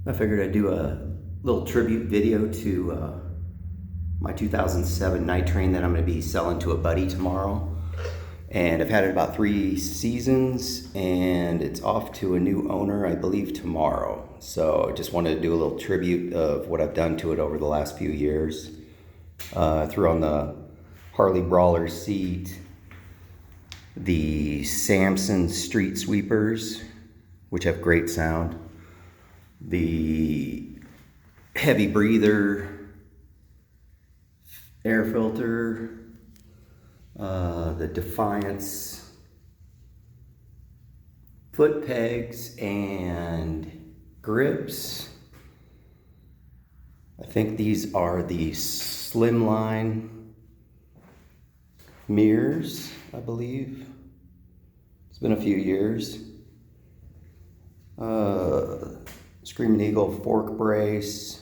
I figured I'd do a little tribute video to my 2007 Night Train that I'm going to be selling to a buddy tomorrow. And I've had it about 3 seasons, and it's off to a new owner, I believe, tomorrow. So I just wanted to do a little tribute of what I've done to it over the last few years. I threw on the Harley Brawler seat, the Samson street sweepers, which have great sound, the heavy breather air filter, the Defiance foot pegs and grips. I think these are the slimline mirrors, I believe. It's been a few years. Screaming Eagle fork brace.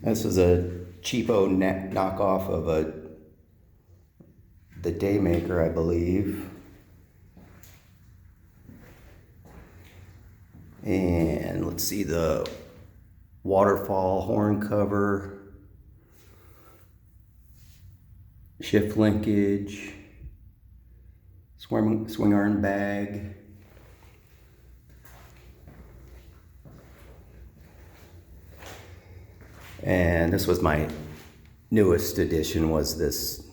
This is a cheapo knockoff of the Daymaker, I believe. And let's see, the waterfall horn cover, shift linkage, swing arm bag. And this was my newest addition, was this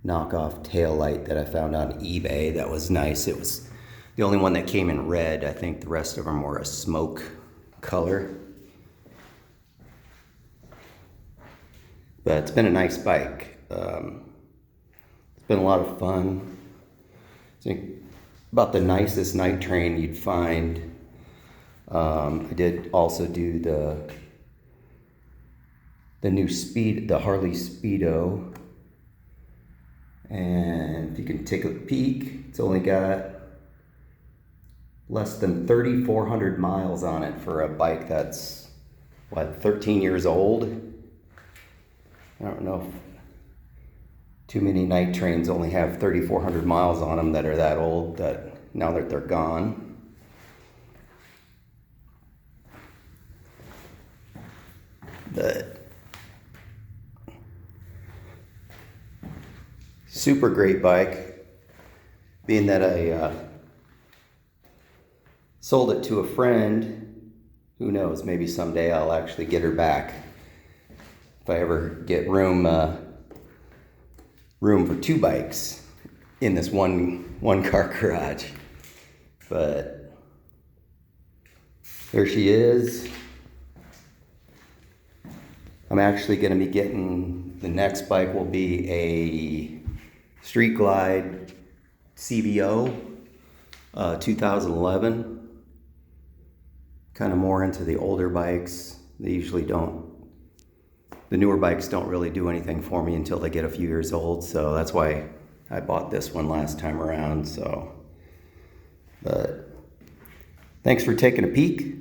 knockoff tail light that I found on eBay. That was nice. It was the only one that came in red. I think the rest of them were a smoke color. But it's been a nice bike. It's been a lot of fun. I think about the nicest night train you'd find. I did also do the new the Harley Speedo. And if you can take a peek, it's only got less than 3,400 miles on it for a bike that's, what, 13 years old? I don't know if too many night trains only have 3,400 miles on them that are that old, that now that they're gone. But super great bike, being that I sold it to a friend. Who knows, maybe someday I'll actually get her back if I ever get room for 2 bikes in this one car garage. But there she is. I'm actually going to be getting, the next bike will be a Street Glide CVO 2011. Kind of more into the older bikes. They usually don't, the newer bikes don't really do anything for me until they get a few years old, so that's why I bought this one last time around. So, but thanks for taking a peek,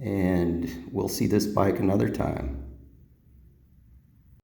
and we'll see this bike another time.